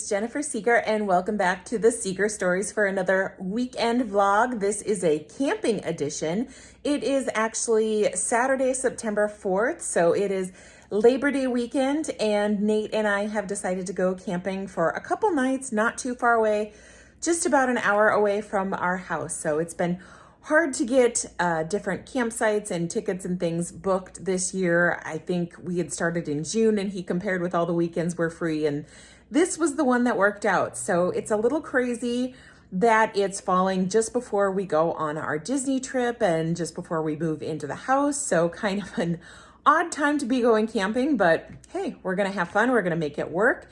it's Jennifer Seger, and welcome back to the Seger Stories for another weekend vlog. This is a camping edition. It is actually Saturday, September 4th, so it is Labor Day weekend, and Nate and I have decided to go camping for a couple nights, not too far away, just about an hour away from our house. So it's been hard to get different campsites and tickets and things booked this year. I think we had started in June and he compared with all the weekends were free, and this was the one that worked out. So it's a little crazy that it's falling just before we go on our Disney trip and just before we move into the house. So kind of an odd time to be going camping, but hey, we're gonna have fun. We're gonna make it work.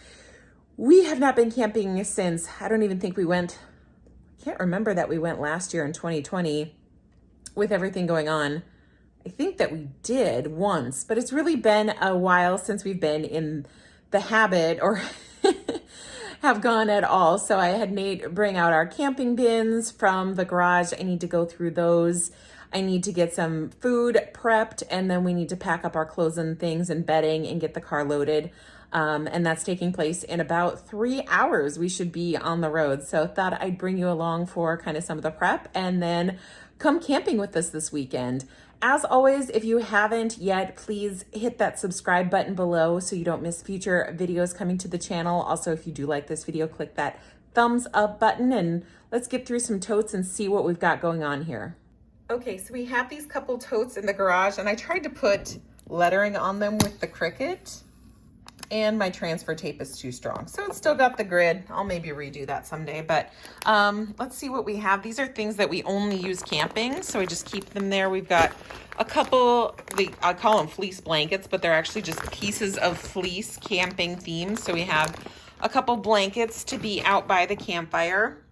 We have not been camping since, I don't even think we went, can't remember that we went last year in 2020 with everything going on. I think that we did once, but it's really been a while since we've been in the habit or have gone at all. So I had Nate bring out our camping bins from the garage. I need to go through those. I need to get some food prepped, and then we need to pack up our clothes and things and bedding and get the car loaded. And that's taking place in about 3 hours. We should be on the road. So thought I'd bring you along for kind of some of the prep and then come camping with us this weekend. As always, if you haven't yet, please hit that subscribe button below so you don't miss future videos coming to the channel. Also, if you do like this video, click that thumbs up button, and let's get through some totes and see what we've got going on here. Okay, so we have these couple totes in the garage, and I tried to put lettering on them with the Cricut, and my transfer tape is too strong. So it's still got the grid. I'll maybe redo that someday, but let's see what we have. These are things that we only use camping, so I just keep them there. We've got a couple, I call them fleece blankets, but they're actually just pieces of fleece camping themed. So we have a couple blankets to be out by the campfire.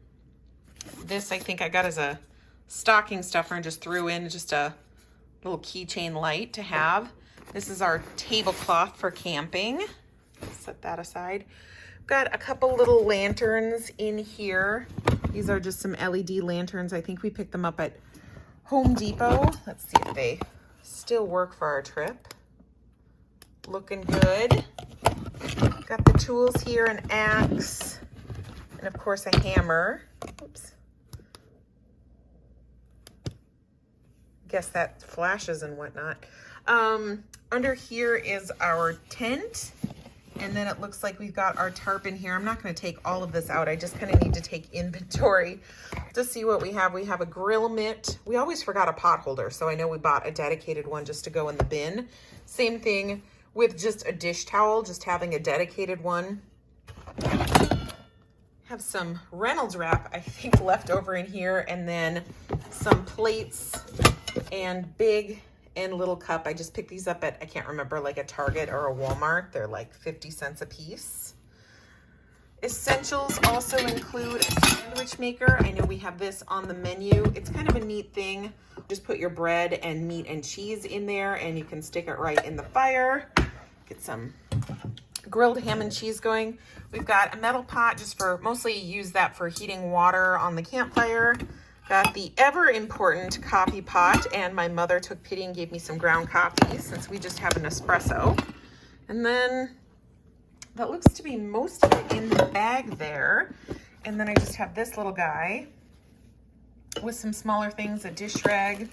This I think I got as a stocking stuffer and just threw in just a little keychain light to have. This is our tablecloth for camping. Set that aside. Got a couple little lanterns in here. These are just some LED lanterns. I think we picked them up at Home Depot. Let's see if they still work for our trip. Looking good. Got the tools here, an axe, and of course a hammer. Oops. Guess that flashes and whatnot. Under here is our tent, and then it looks like we've got our tarp in here. I'm not going to take all of this out. I just kind of need to take inventory to see what we have. We have a grill mitt. We always forgot a pot holder, so I know we bought a dedicated one just to go in the bin. Same thing with just a dish towel, just having a dedicated one. Have some Reynolds wrap, I think, left over in here, and then some plates and big and little cup. I just picked these up at, I can't remember, like a Target or a Walmart. They're like 50 cents a piece. Essentials also include a sandwich maker. I know we have this on the menu. It's kind of a neat thing. Just put your bread and meat and cheese in there, and you can stick it right in the fire. Get some grilled ham and cheese going. We've got a metal pot, just for, mostly use that for heating water on the campfire. Got the ever important coffee pot, and my mother took pity and gave me some ground coffee since we just have an espresso. And then that looks to be most of it in the bag there. And then I just have this little guy with some smaller things, a dish rag.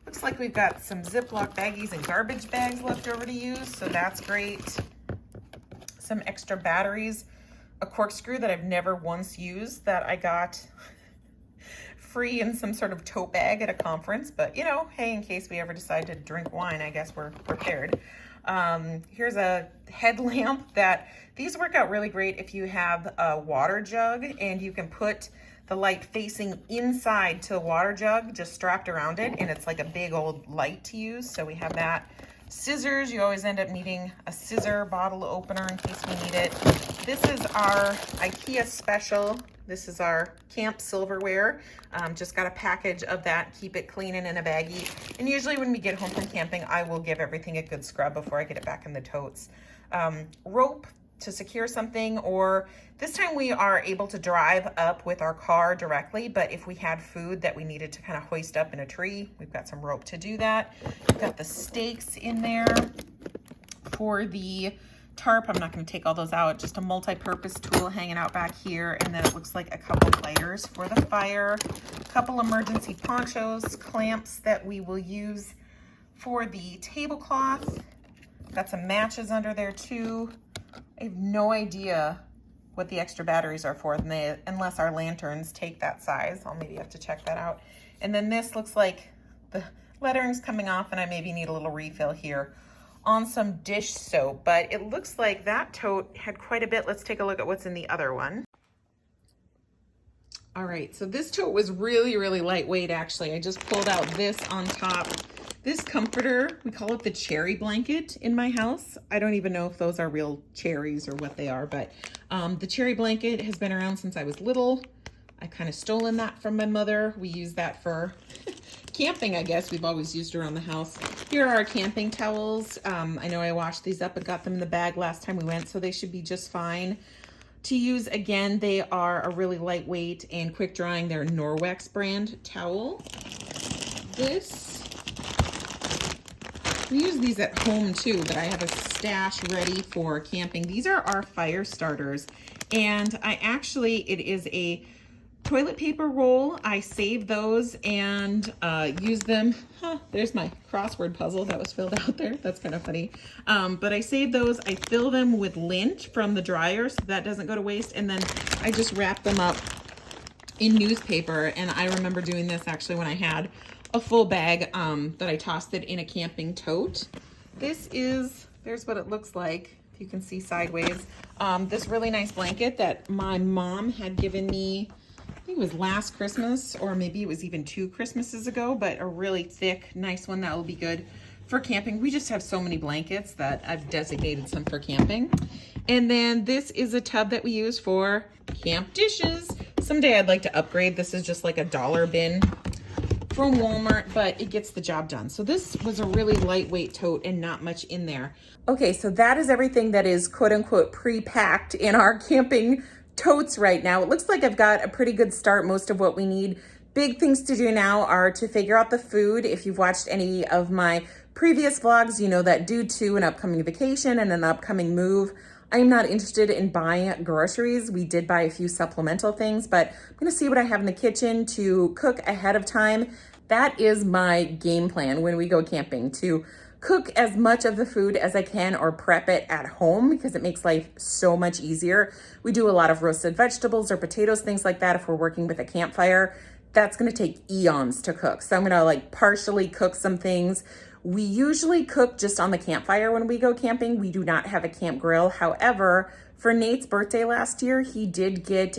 Looks like we've got some Ziploc baggies and garbage bags left over to use, so that's great. Some extra batteries, a corkscrew that I've never once used that I got free in some sort of tote bag at a conference, but you know, hey, in case we ever decide to drink wine, I guess we're prepared. Here's a headlamp that, these work out really great if you have a water jug and you can put the light facing inside to the water jug, just strapped around it, and it's like a big old light to use. So we have that. Scissors, you always end up needing a scissor bottle opener in case we need it. This is our IKEA special. This is our camp silverware. Just got a package of that, keep it clean and in a baggie. And usually when we get home from camping, I will give everything a good scrub before I get it back in the totes. Rope to secure something, or this time we are able to drive up with our car directly, but if we had food that we needed to kind of hoist up in a tree, we've got some rope to do that. We've got the stakes in there for the tarp. I'm not going to take all those out. Just a multi-purpose tool hanging out back here. And then it looks like a couple lighters for the fire, a couple emergency ponchos, clamps that we will use for the tablecloth. Got some matches under there too. I have no idea what the extra batteries are for, unless our lanterns take that size. I'll maybe have to check that out. And then this looks like the lettering's coming off, and I maybe need a little refill here on some dish soap, but it looks like that tote had quite a bit. Let's take a look at what's in the other one. All right, so this tote was really, really lightweight, actually. I just pulled out this on top. This comforter, we call it the cherry blanket in my house. I don't even know if those are real cherries or what they are, but the cherry blanket has been around since I was little. I kind of stolen that from my mother. We use that for camping, I guess. We've always used around the house. Here are our camping towels. I know I washed these up and got them in the bag last time we went, so they should be just fine to use. Again, they are a really lightweight and quick drying. They're a Norwex brand towel. We use these at home too, but I have a stash ready for camping. These are our fire starters, and it is a toilet paper roll. I save those and use them. There's my crossword puzzle that was filled out there. That's kind of funny. But I save those. I fill them with lint from the dryer so that doesn't go to waste. And then I just wrap them up in newspaper. And I remember doing this actually when I had a full bag that I tossed it in a camping tote. There's what it looks like. If you can see sideways. This really nice blanket that my mom had given me, I think it was last Christmas, or maybe it was even 2 Christmases ago, but a really thick, nice one that will be good for camping. We just have so many blankets that I've designated some for camping. And then this is a tub that we use for camp dishes. Someday I'd like to upgrade. This is just like a dollar bin from Walmart, but it gets the job done. So this was a really lightweight tote and not much in there. Okay, so that is everything that is quote unquote pre-packed in our camping totes right now. It looks like I've got a pretty good start, most of what we need. Big things to do now are to figure out the food. If you've watched any of my previous vlogs, you know that due to an upcoming vacation and an upcoming move, I'm not interested in buying groceries. We did buy a few supplemental things, but I'm gonna see what I have in the kitchen to cook ahead of time. That is my game plan when we go camping, to cook as much of the food as I can or prep it at home because it makes life so much easier. We do a lot of roasted vegetables or potatoes, things like that. If we're working with a campfire, that's gonna take eons to cook. So I'm gonna like partially cook some things. We usually cook just on the campfire when we go camping. We do not have a camp grill. However, for Nate's birthday last year, he did get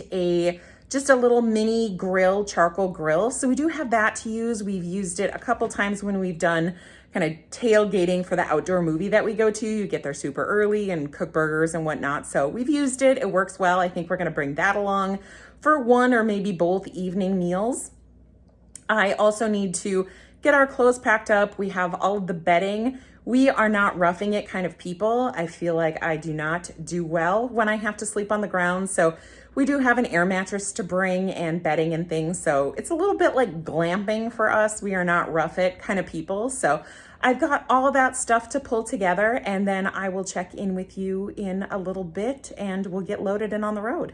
just a little mini grill, charcoal grill. So we do have that to use. We've used it a couple times when we've done kind of tailgating for the outdoor movie that we go to. You get there super early and cook burgers and whatnot. So we've used it. It works well. I think we're gonna bring that along for one or maybe both evening meals. I also need to get our clothes packed up. We have all of the bedding. We are not roughing it kind of people. I feel like I do not do well when I have to sleep on the ground. So we do have an air mattress to bring and bedding and things. So it's a little bit like glamping for us. We are not rough it kind of people. So I've got all that stuff to pull together, and then I will check in with you in a little bit and we'll get loaded and on the road.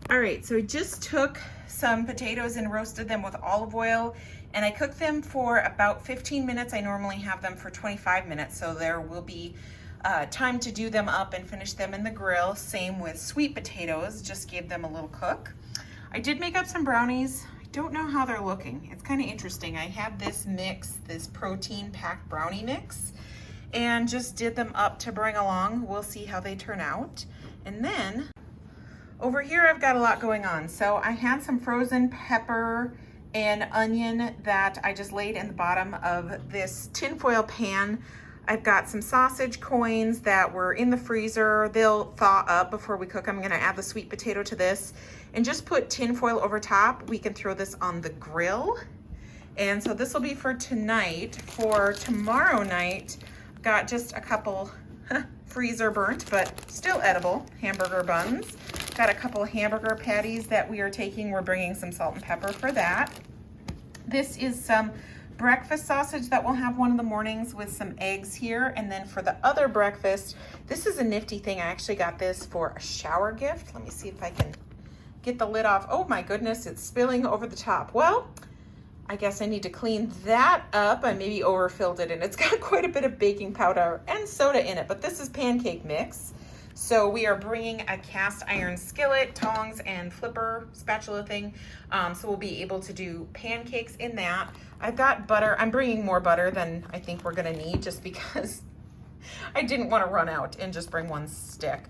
All right, so I just took some potatoes and roasted them with olive oil, and I cooked them for about 15 minutes. I normally have them for 25 minutes, so there will be time to do them up and finish them in the grill. Same with sweet potatoes, just gave them a little cook. I did make up some brownies. I don't know how they're looking. It's kind of interesting. I had this mix, this protein packed brownie mix, and just did them up to bring along. We'll see how they turn out. And then over here, I've got a lot going on. So I had some frozen pepper and onion that I just laid in the bottom of this tinfoil pan. I've got some sausage coins that were in the freezer. They'll thaw up before we cook. I'm gonna add the sweet potato to this and just put tinfoil over top. We can throw this on the grill. And so this will be for tonight. For tomorrow night, I've got just a couple freezer burnt, but still edible hamburger buns. Got a couple hamburger patties that we are taking. We're bringing some salt and pepper for that. This is some breakfast sausage that we'll have one of the mornings with some eggs here. And then for the other breakfast, this is a nifty thing. I actually got this for a shower gift. Let me see if I can get the lid off. Oh my goodness, it's spilling over the top. Well, I guess I need to clean that up. I maybe overfilled it, and it's got quite a bit of baking powder and soda in it, but this is pancake mix. So we are bringing a cast iron skillet, tongs, and flipper spatula thing. So we'll be able to do pancakes in that. I've got butter. I'm bringing more butter than I think we're gonna need just because I didn't want to run out and just bring one stick.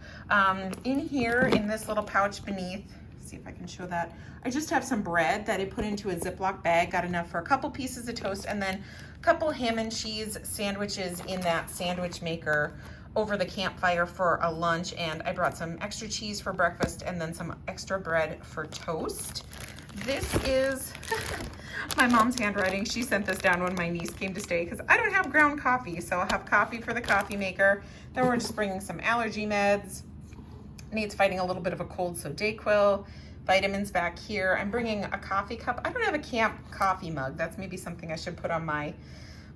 In here, in this little pouch beneath, see if I can show that, I just have some bread that I put into a Ziploc bag, got enough for a couple pieces of toast, and then a couple ham and cheese sandwiches in that sandwich maker over the campfire for a lunch. And I brought some extra cheese for breakfast and then some extra bread for toast. This is my mom's handwriting. She sent this down when my niece came to stay because I don't have ground coffee, so I'll have coffee for the coffee maker. Then we're just bringing some allergy meds. Nate's fighting a little bit of a cold, so Dayquil. Vitamins back here. I'm bringing a coffee cup. I don't have a camp coffee mug. That's maybe something I should put on my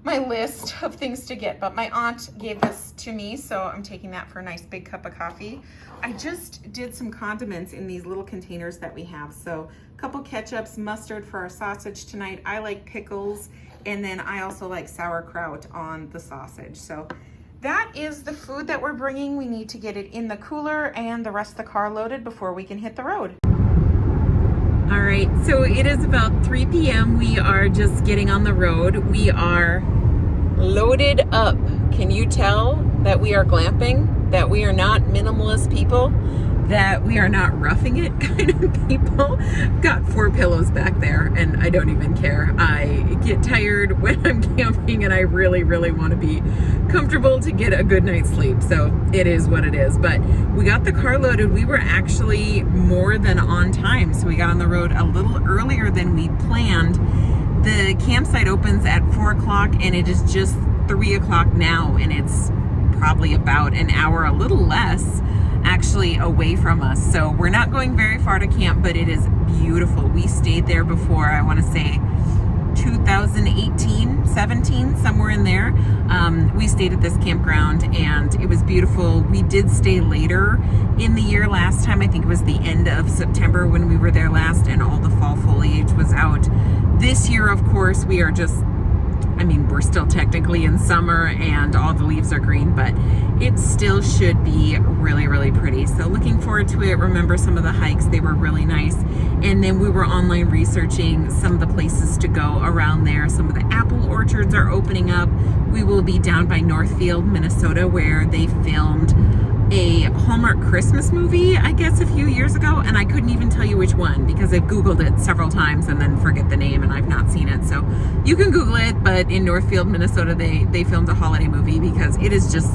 list of things to get, but my aunt gave this to me, so I'm taking that for a nice big cup of coffee. I just did some condiments in these little containers that we have. So a couple ketchups, mustard for our sausage tonight. I like pickles, and then I also like sauerkraut on the sausage. So that is the food that we're bringing. We need to get it in the cooler and the rest of the car loaded before we can hit the road. All right, so it is about 3 p.m. We are just getting on the road. We are loaded up. Can you tell that we are glamping? That we are not minimalist people? That we are not roughing it kind of people? Got 4 pillows back there and I don't even care. I get tired when I'm camping and I really, really want to be comfortable to get a good night's sleep. So it is what it is. But we got the car loaded. We were actually more than on time. So we got on the road a little earlier than we planned. The campsite opens at 4 o'clock and it is just 3 o'clock now, and it's probably about an hour, a little less actually away from us. So we're not going very far to camp, but it is beautiful. We stayed there before, I want to say 2018, 17, somewhere in there. We stayed at this campground and it was beautiful. We did stay later in the year last time. I think it was the end of September when we were there last, and all the fall foliage was out. This year, of course, we are just, I mean, we're still technically in summer and all the leaves are green, but it still should be really, really pretty. So looking forward to it. Remember some of the hikes, they were really nice. And then we were online researching some of the places to go around there. Some of the apple orchards are opening up. We will be down by Northfield, Minnesota, where they filmed a Hallmark Christmas movie, I guess, a few years ago, and I couldn't even tell you which one because I've Googled it several times and then forget the name, and I've not seen it. So you can Google it, but in Northfield, Minnesota, they filmed a holiday movie because it is just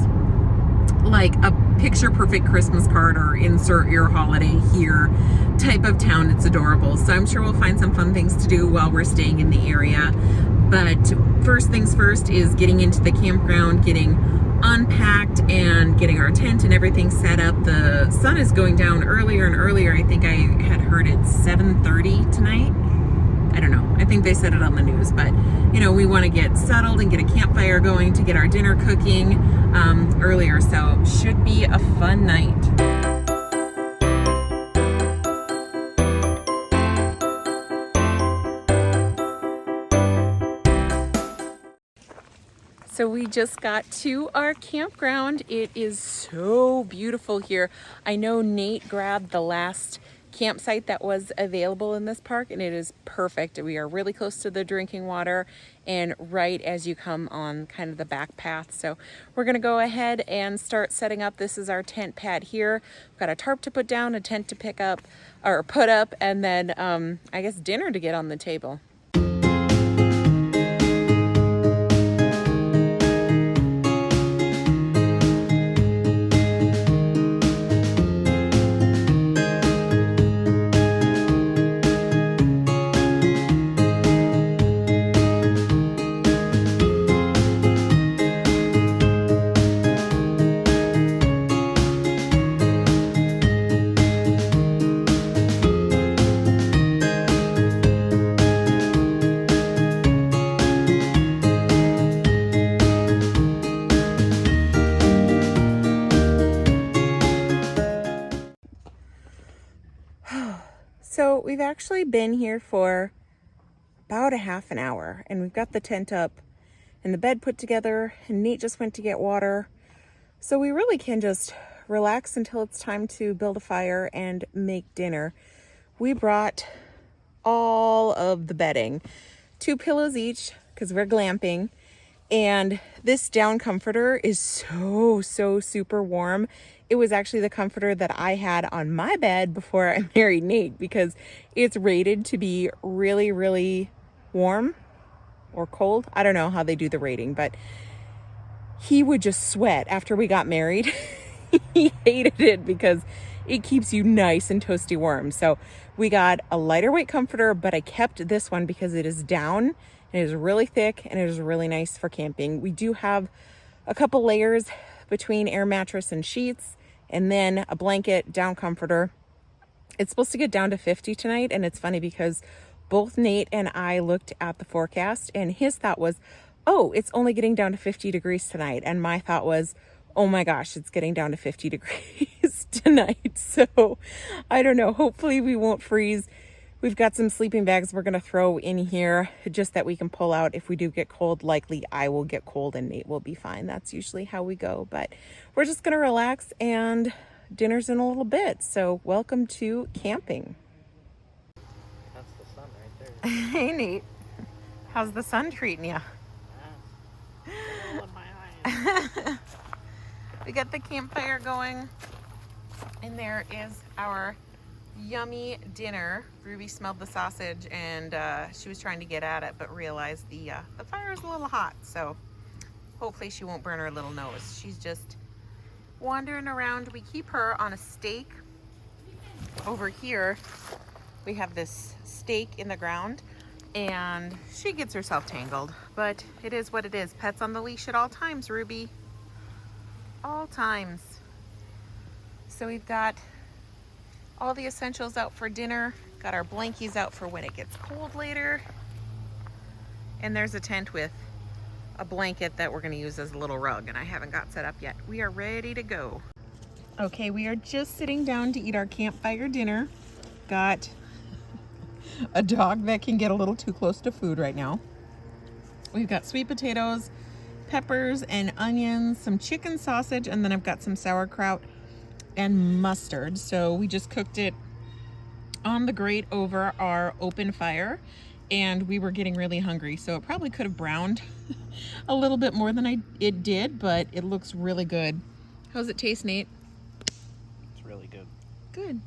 like a picture perfect Christmas card or insert your holiday here type of town. It's adorable. So I'm sure we'll find some fun things to do while we're staying in the area. But first things first is getting into the campground, getting unpacked and getting our tent and everything set up. The sun is going down earlier and earlier. I think I had heard it's 7:30 tonight. I don't know. I think they said it on the news, but you know, we want to get settled and get a campfire going to get our dinner cooking earlier. So should be a fun night. So we just got to our campground. It is so beautiful here. I know Nate grabbed the last campsite that was available in this park, and it is perfect. We are really close to the drinking water and right as you come on kind of the back path. So we're gonna go ahead and start setting up. This is our tent pad here. We've got a tarp to put down, a tent to pick up or put up, and then I guess dinner to get on the table. we've actually been here for about a half an hour, and we've got the tent up and the bed put together, and Nate just went to get water. So we really can just relax until it's time to build a fire and make dinner. We brought all of the bedding, 2 pillows each, because we're glamping. And this down comforter is so super warm. It was actually the comforter that I had on my bed before I married Nate, because it's rated to be really warm or cold. I don't know how they do the rating, but he would just sweat after we got married. He hated it because it keeps you nice and toasty warm. So we got a lighter weight comforter, but I kept this one because it is down. It is really thick and it is really nice for camping. We do have a couple layers between air mattress and sheets, and then a blanket, down comforter. It's supposed to get down to 50 tonight, and it's funny because both Nate and I looked at the forecast, and his thought was, oh, it's only getting down to 50 degrees tonight. And my thought was, oh my gosh, it's getting down to 50 degrees tonight. So I don't know. Hopefully we won't freeze. We've got some sleeping bags we're going to throw in here just that we can pull out if we do get cold. Likely I will get cold and Nate will be fine. That's usually how we go. But we're just going to relax, and dinner's in a little bit. So welcome to camping. That's the sun right there. Hey, Nate. How's the sun treating you? In my eyes. We got the campfire going, and there is our yummy dinner. Ruby smelled the sausage, and she was trying to get at it, but realized the fire is a little hot, so hopefully she won't burn her little nose. She's just wandering around. We keep her on a stake. Over here we have this stake in the ground, and she gets herself tangled, but it is what it is. Pets on the leash at all times, Ruby. All times. So we've got all the essentials out for dinner. Got our blankies out for when it gets cold later. And there's a tent with a blanket that we're going to use as a little rug, and I haven't got set up yet. We are ready to go. Okay, we are just sitting down to eat our campfire dinner. Got a dog that can get a little too close to food right now. We've got sweet potatoes, peppers and onions, some chicken sausage, and then I've got some sauerkraut and mustard. So we just cooked it on the grate over our open fire, and we were getting really hungry, so it probably could have browned a little bit more than it did, but it looks really good. How's it taste, Nate? It's really good. Good.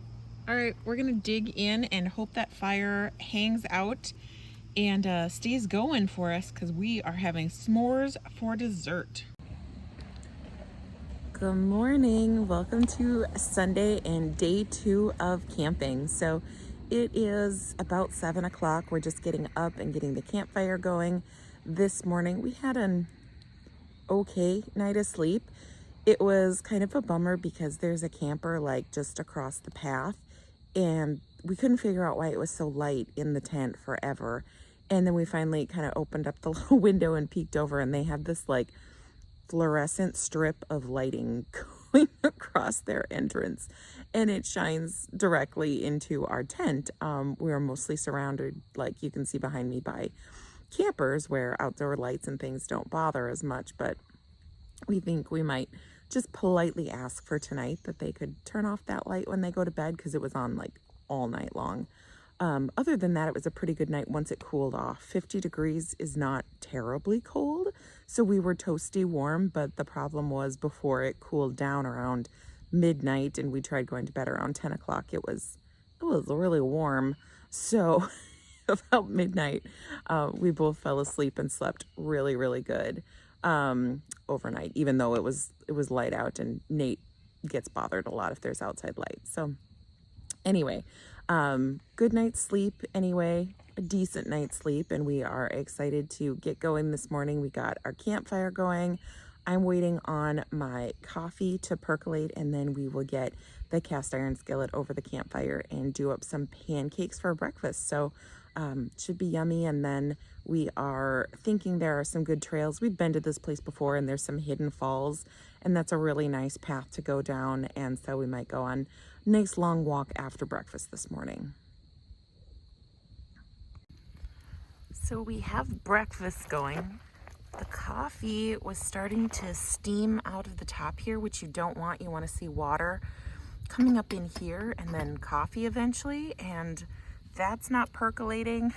All right, we're gonna dig in and hope that fire hangs out and stays going for us, because we are having s'mores for dessert. Good morning. Welcome to Sunday and day 2 of camping. So it is about 7 o'clock. We're just getting up and getting the campfire going. This morning we had an okay night of sleep. It was kind of a bummer because there's a camper like just across the path, and we couldn't figure out why it was so light in the tent forever. And then we finally kind of opened up the little window and peeked over, and they had this like fluorescent strip of lighting going across their entrance, and it shines directly into our tent. We are mostly surrounded, like you can see behind me, by campers where outdoor lights and things don't bother as much, but we think we might just politely ask for tonight that they could turn off that light when they go to bed, because it was on like all night long. Other than that, it was a pretty good night once it cooled off. 50 degrees is not terribly cold, so we were toasty warm, but the problem was before it cooled down around midnight and we tried going to bed around 10 o'clock, it was really warm. So about midnight, we both fell asleep and slept really good overnight, even though it was light out, and Nate gets bothered a lot if there's outside light. So anyway, good night's sleep anyway, a decent night's sleep, and we are excited to get going this morning. We got our campfire going. I'm waiting on my coffee to percolate, and then we will get the cast iron skillet over the campfire and do up some pancakes for breakfast. So should be yummy. And then we are thinking there are some good trails. We've been to this place before, and there's some hidden falls, and that's a really nice path to go down. And so we might go on a nice long walk after breakfast this morning. So we have breakfast going. The coffee was starting to steam out of the top here, which you don't want. You want to see water coming up in here and then coffee eventually, and that's not percolating.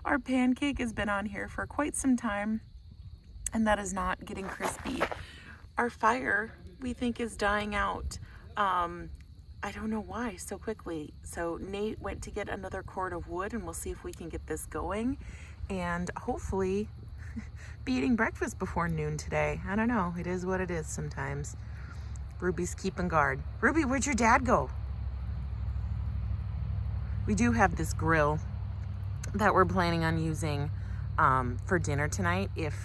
Our pancake has been on here for quite some time, and that is not getting crispy. Our fire, we think, is dying out. I don't know why so quickly. So Nate went to get another cord of wood, and we'll see if we can get this going and hopefully be eating breakfast before noon today. I don't know. It is what it is sometimes. Ruby's keeping guard. Ruby, where'd your dad go? We do have this grill that we're planning on using for dinner tonight. If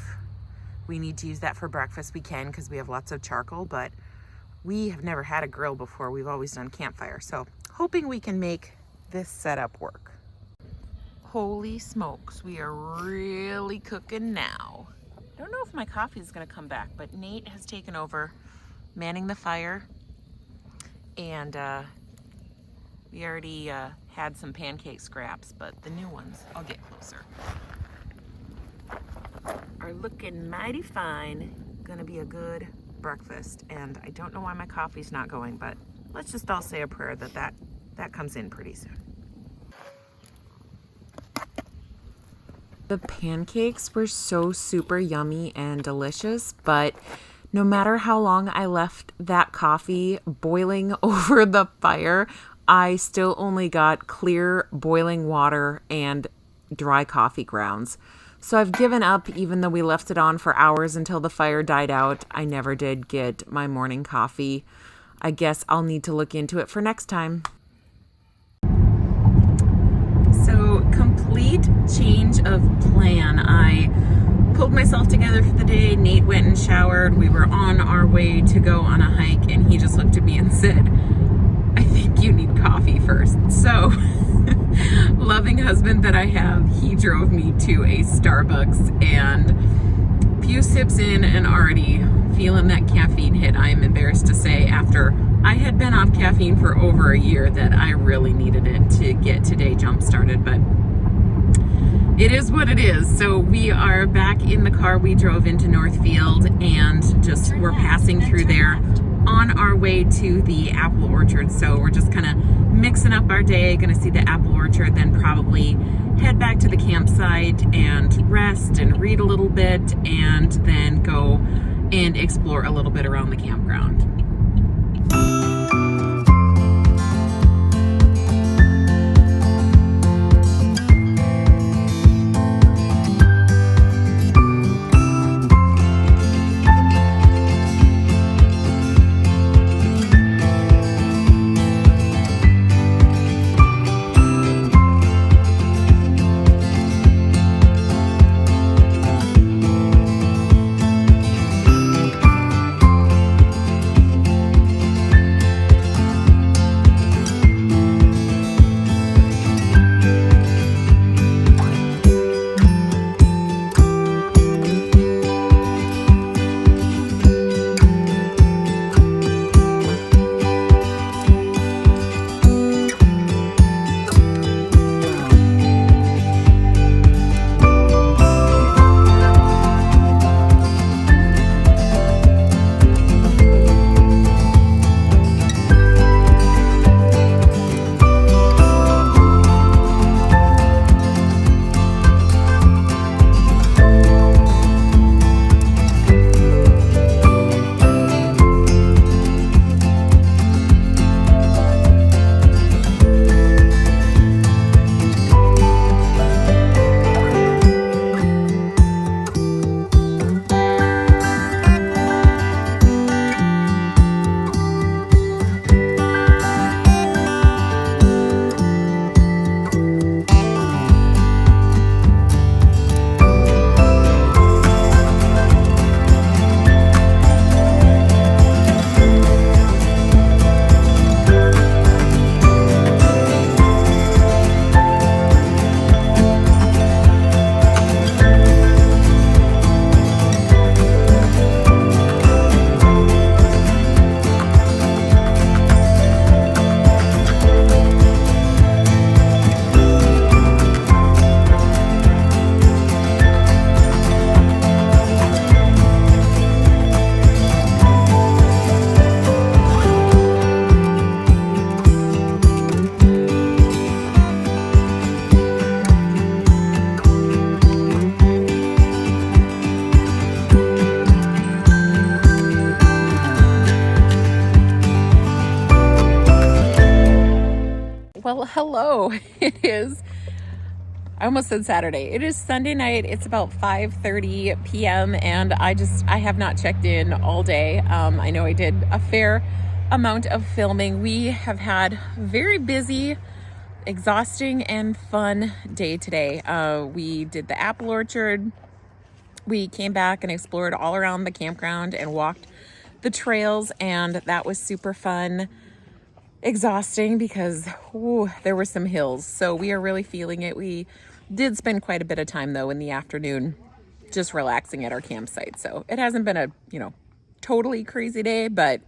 we need to use that for breakfast, we can, because we have lots of charcoal, but we have never had a grill before. We've always done campfire. So hoping we can make this setup work. Holy smokes, we are really cooking now. I don't know if my coffee is gonna come back, but Nate has taken over manning the fire, and we already had some pancake scraps, but the new ones, I'll get closer, are looking mighty fine. Gonna be a good breakfast, and I don't know why my coffee's not going, but let's just all say a prayer that comes in pretty soon. The pancakes were so super yummy and delicious, but no matter how long I left that coffee boiling over the fire, I still only got clear boiling water and dry coffee grounds. So I've given up, even though we left it on for hours until the fire died out. I never did get my morning coffee. I guess I'll need to look into it for next time. So, complete change of plan. I pulled myself together for the day. Nate went and showered. We were on our way to go on a hike, and he just looked at me and said, "I think you need coffee first." So, loving husband that I have, he drove me to a Starbucks, and a few sips in and already feeling that caffeine hit. I am embarrassed to say, after I had been off caffeine for over a year, that I really needed it to get today jump started, but it is what it is. So we are back in the car. We drove into Northfield, and we're passing through there on our way to the apple orchard. So we're just kind of mixing up our day, gonna see the apple orchard, then probably head back to the campsite and rest and read a little bit, and then go and explore a little bit around the campground. hello. It is, I almost said Saturday. It is Sunday night. It's about 5:30 p.m. and I have not checked in all day. I know I did a fair amount of filming. We have had a very busy, exhausting, and fun day today. We did the apple orchard. We came back and explored all around the campground and walked the trails, and that was super fun. Exhausting because there were some hills, so we are really feeling it. We did spend quite a bit of time though in the afternoon just relaxing at our campsite, so it hasn't been a totally crazy day, but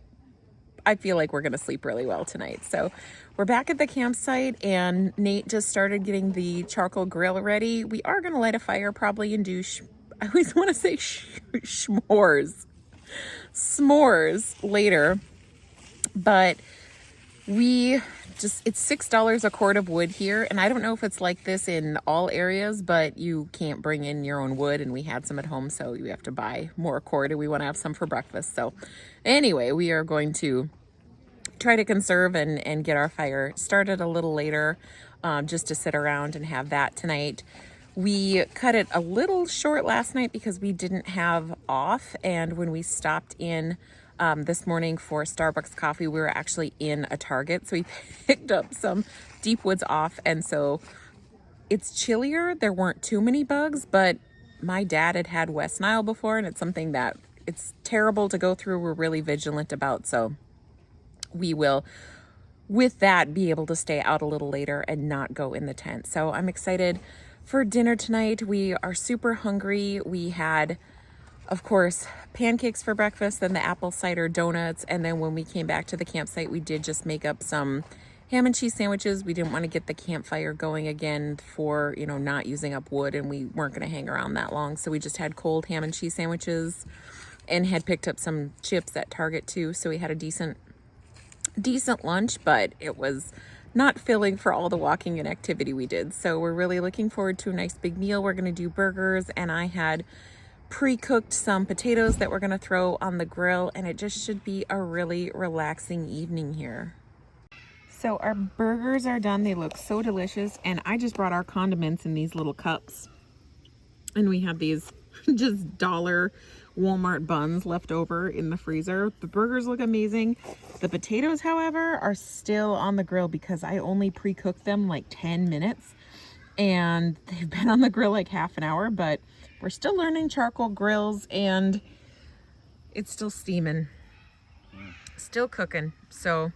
I feel like we're gonna sleep really well tonight. So we're back at the campsite and Nate just started getting the charcoal grill ready. We are gonna light a fire probably and do I always want to say s'mores later, but it's $6 a cord of wood here, and I don't know if it's like this in all areas, but you can't bring in your own wood, and we had some at home, so you have to buy more cord, and we want to have some for breakfast. So anyway, we are going to try to conserve and get our fire started a little later, just to sit around and have that tonight. We cut it a little short last night because we didn't have off, and when we stopped in this morning for Starbucks coffee, we were actually in a Target, so we picked up some deep woods off, and so it's chillier. There weren't too many bugs, but my dad had West Nile before, and it's something that it's terrible to go through. We're really vigilant about, so we will, with that, be able to stay out a little later and not go in the tent. So I'm excited for dinner tonight. We are super hungry. We had, of course, pancakes for breakfast, then the apple cider donuts, and then when we came back to the campsite, we did just make up some ham and cheese sandwiches. We didn't want to get the campfire going again for, not using up wood, and we weren't going to hang around that long, so we just had cold ham and cheese sandwiches and had picked up some chips at Target too, so we had a decent lunch, but it was not filling for all the walking and activity we did. So we're really looking forward to a nice big meal. We're going to do burgers, and I had pre-cooked some potatoes that we're going to throw on the grill, and it just should be a really relaxing evening here. So our burgers are done. They look so delicious, and I just brought our condiments in these little cups, and we have these just dollar Walmart buns left over in the freezer. The burgers look amazing. The potatoes, however, are still on the grill because I only pre-cooked them like 10 minutes, and they've been on the grill like half an hour, but we're still learning charcoal grills, and it's still steaming, still cooking. So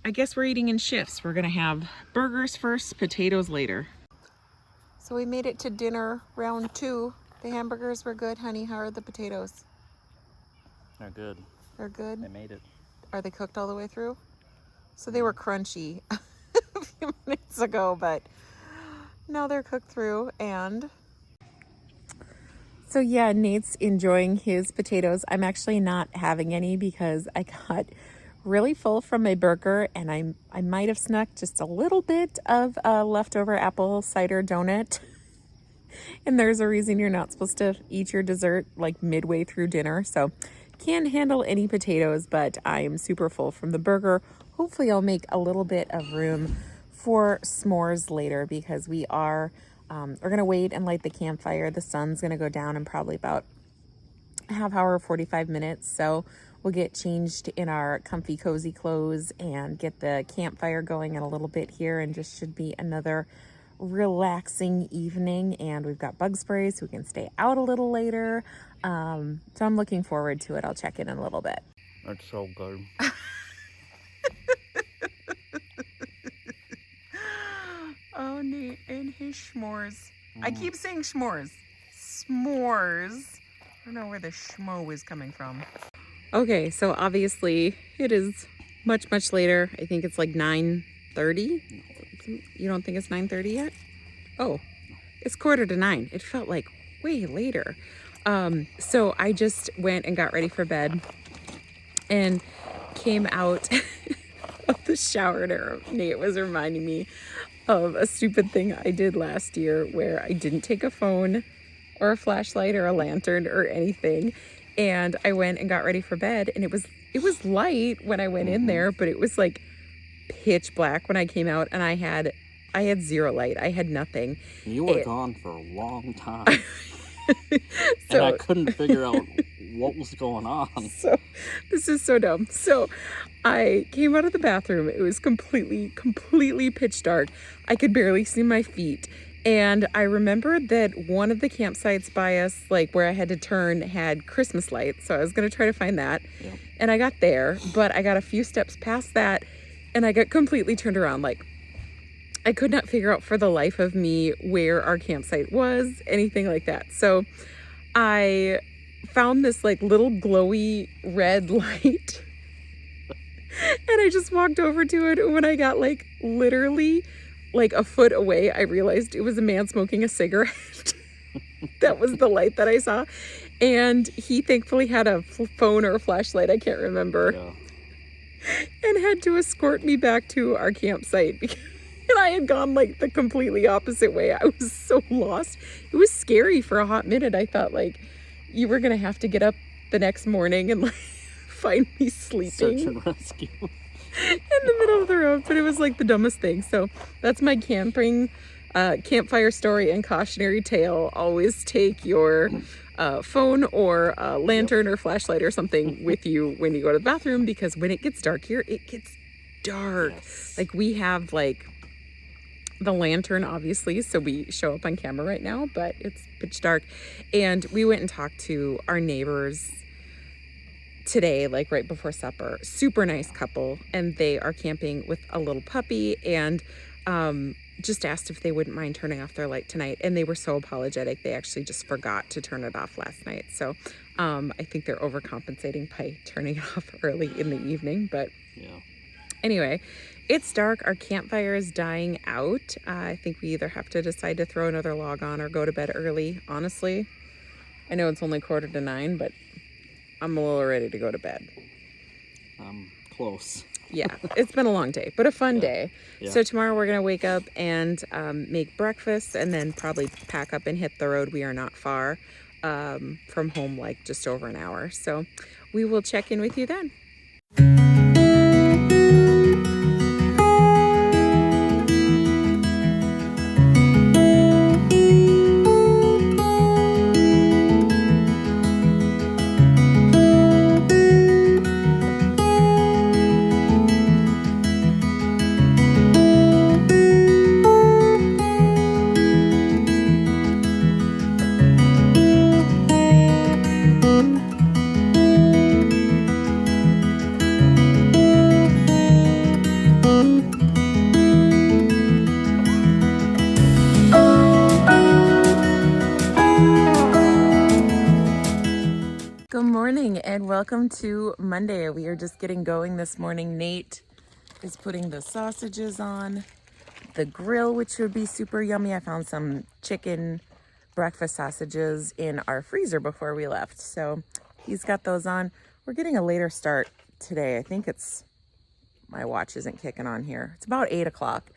I guess we're eating in shifts. We're gonna have burgers first, potatoes later. So we made it to dinner round 2. The hamburgers were good, honey. How are the potatoes? They're good. They're good? They made it. Are they cooked all the way through? So they were crunchy a few minutes ago, but now they're cooked through. And so yeah, Nate's enjoying his potatoes. I'm actually not having any because I got really full from my burger, and I might have snuck just a little bit of a leftover apple cider donut. And there's a reason you're not supposed to eat your dessert like midway through dinner. So can't handle any potatoes, but I am super full from the burger. Hopefully I'll make a little bit of room for s'mores later, because we're gonna wait and light the campfire. The sun's gonna go down in probably about a half hour, 45 minutes. So we'll get changed in our comfy, cozy clothes and get the campfire going in a little bit here, and just should be another relaxing evening. And we've got bug spray so we can stay out a little later. So I'm looking forward to it. I'll check in a little bit. That's so good. Oh, Nate and his s'mores. I keep saying s'mores. S'mores. I don't know where the schmo is coming from. Okay, so obviously it is much, much later. I think it's like 9:30. You don't think it's 9:30 yet? Oh, it's 8:45. It felt like way later. So I just went and got ready for bed and came out of the shower, and Nate was reminding me of a stupid thing I did last year where I didn't take a phone or a flashlight or a lantern or anything. And I went and got ready for bed, and it was light when I went in there, but it was like pitch black when I came out, and I had zero light. I had nothing. You were gone for a long time. And I couldn't figure out what was going on. So this is so dumb. So I came out of the bathroom. It was completely pitch dark. I could barely see my feet. And I remembered that one of the campsites by us, like where I had to turn, had Christmas lights. So I was going to try to find that. Yep. And I got there, but I got a few steps past that and I got completely turned around. Like, I could not figure out for the life of me where our campsite was, anything like that. So I found this like little glowy red light and I just walked over to it. And when I got like literally like a foot away, I realized it was a man smoking a cigarette. That was the light that I saw. And he thankfully had a phone or a flashlight, I can't remember, and had to escort me back to our campsite because and I had gone like the completely opposite way. I was so lost. It was scary for a hot minute. I thought like you were going to have to get up the next morning and like find me sleeping. Search and rescue. In the middle of the road, but it was like the dumbest thing. So that's my campfire story and cautionary tale. Always take your phone or lantern or flashlight or something with you when you go to the bathroom, because when it gets dark here, it gets dark. Yes. Like we have like the lantern, obviously, so we show up on camera right now, but it's pitch dark. And we went and talked to our neighbors today, like right before supper. Super nice couple, and they are camping with a little puppy, and just asked if they wouldn't mind turning off their light tonight. And they were so apologetic. They actually just forgot to turn it off last night. So I think they're overcompensating by turning it off early in the evening. But anyway, it's dark. Our campfire is dying out. I think we either have to decide to throw another log on or go to bed early. Honestly, I know it's only 8:45, but I'm a little ready to go to bed. I'm close. Yeah, it's been a long day, but a fun day. Yeah. So tomorrow we're going to wake up and make breakfast and then probably pack up and hit the road. We are not far from home, like just over an hour. So we will check in with you then. Good morning and welcome to Monday. We are just getting going this morning. Nate is putting the sausages on the grill, which would be super yummy. I found some chicken breakfast sausages in our freezer before we left. So he's got those on. We're getting a later start today. I think my watch isn't kicking on here. It's about 8 o'clock.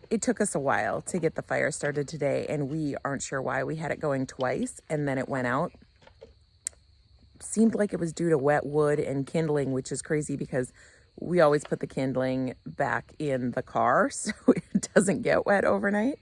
It took us a while to get the fire started today, and we aren't sure why. We had it going twice and then it went out. Seemed like it was due to wet wood and kindling, which is crazy because we always put the kindling back in the car so it doesn't get wet overnight,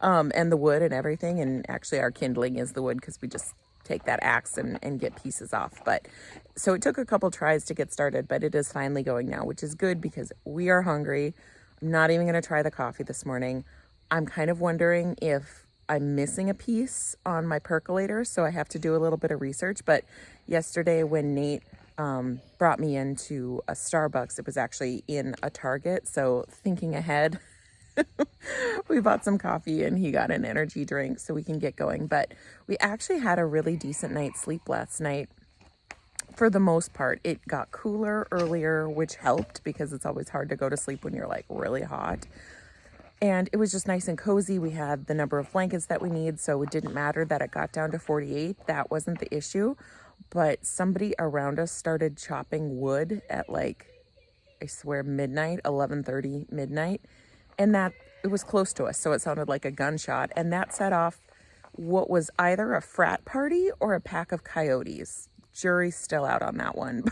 and the wood and everything. And actually our kindling is the wood because we just take that axe and get pieces off. But so it took a couple tries to get started, but it is finally going now, which is good because we are hungry. I'm not even going to try the coffee this morning. I'm kind of wondering if I'm missing a piece on my percolator, so I have to do a little bit of research. But yesterday when Nate brought me into a Starbucks, it was actually in a Target. So thinking ahead, we bought some coffee and he got an energy drink so we can get going. But we actually had a really decent night's sleep last night. For the most part, it got cooler earlier, which helped because it's always hard to go to sleep when you're like really hot. And it was just nice and cozy. We had the number of blankets that we need, so it didn't matter that it got down to 48. That wasn't the issue. But somebody around us started chopping wood at like, I swear, midnight, 11:30 midnight. And that it was close to us, so it sounded like a gunshot. And that set off what was either a frat party or a pack of coyotes. Jury's still out on that one.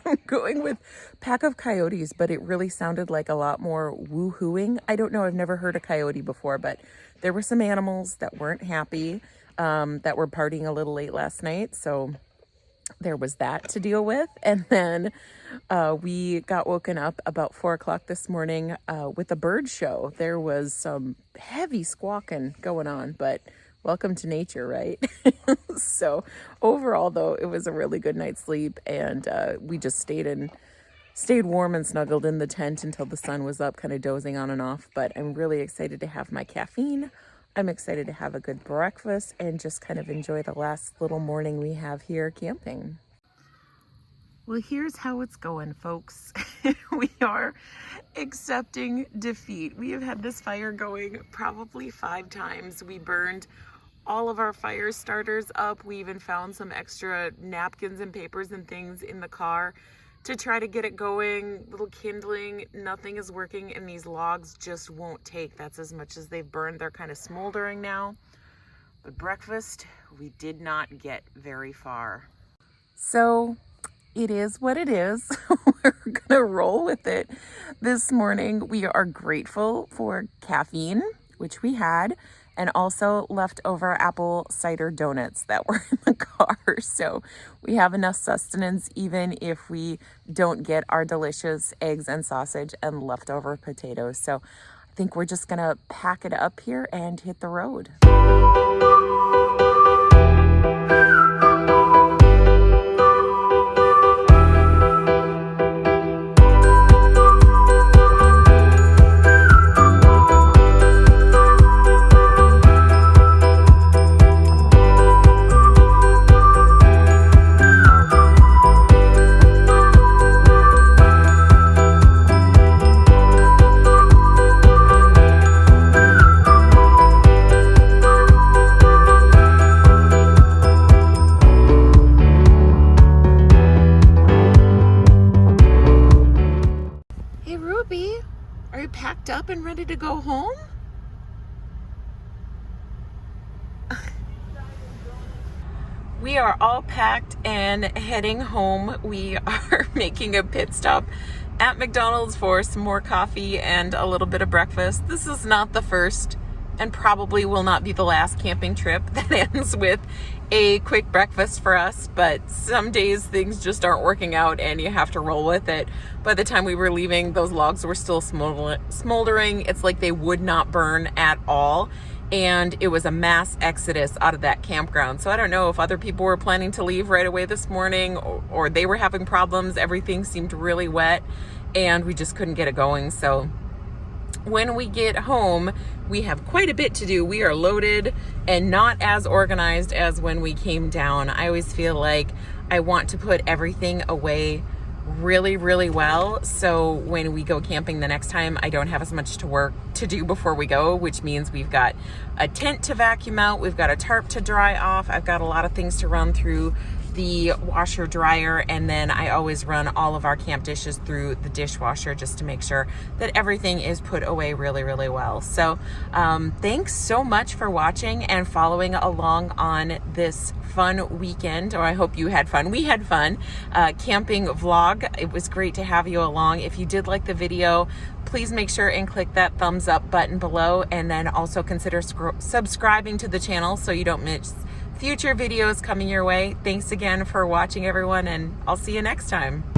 I'm going with pack of coyotes, but it really sounded like a lot more woo-hooing. I don't know. I've never heard a coyote before, but there were some animals that weren't happy, that were partying a little late last night. So there was that to deal with. And then we got woken up about 4 o'clock this morning with a bird show. There was some heavy squawking going on, but welcome to nature, right? So overall, though, it was a really good night's sleep, and we just stayed warm and snuggled in the tent until the sun was up, kind of dozing on and off. But I'm really excited to have my caffeine. I'm excited to have a good breakfast and just kind of enjoy the last little morning we have here camping. Well, here's how it's going, folks. We are accepting defeat. We have had this fire going probably 5 times. We burned all of our fire starters up. We even found some extra napkins and papers and things in the car to try to get it going, little kindling. Nothing is working, and these logs just won't take. That's as much as they've burned. They're kind of smoldering now. But breakfast, we did not get very far. So it is what it is. We're gonna roll with it this morning. We are grateful for caffeine, which we had, and also leftover apple cider donuts that were in the car. So we have enough sustenance even if we don't get our delicious eggs and sausage and leftover potatoes. So I think we're just gonna pack it up here and hit the road. Are you packed up and ready to go home? We are all packed and heading home. We are making a pit stop at McDonald's for some more coffee and a little bit of breakfast. This is not the first and probably will not be the last camping trip that ends with a quick breakfast for us, but some days things just aren't working out and you have to roll with it. By the time we were leaving, those logs were still smoldering. It's like they would not burn at all, and it was a mass exodus out of that campground. So I don't know if other people were planning to leave right away this morning or they were having problems. Everything seemed really wet and we just couldn't get it going. So when we get home, we have quite a bit to do. We are loaded and not as organized as when we came down. I always feel like I want to put everything away really, really well. So when we go camping the next time, I don't have as much to do before we go, which means we've got a tent to vacuum out. We've got a tarp to dry off. I've got a lot of things to run through the washer dryer, and then I always run all of our camp dishes through the dishwasher just to make sure that everything is put away really, really well. So thanks so much for watching and following along on this fun weekend, or I hope you had fun. We had fun camping vlog. It was great to have you along. If you did like the video, please make sure and click that thumbs up button below, and then also consider subscribing to the channel so you don't miss future videos coming your way. Thanks again for watching, everyone, and I'll see you next time.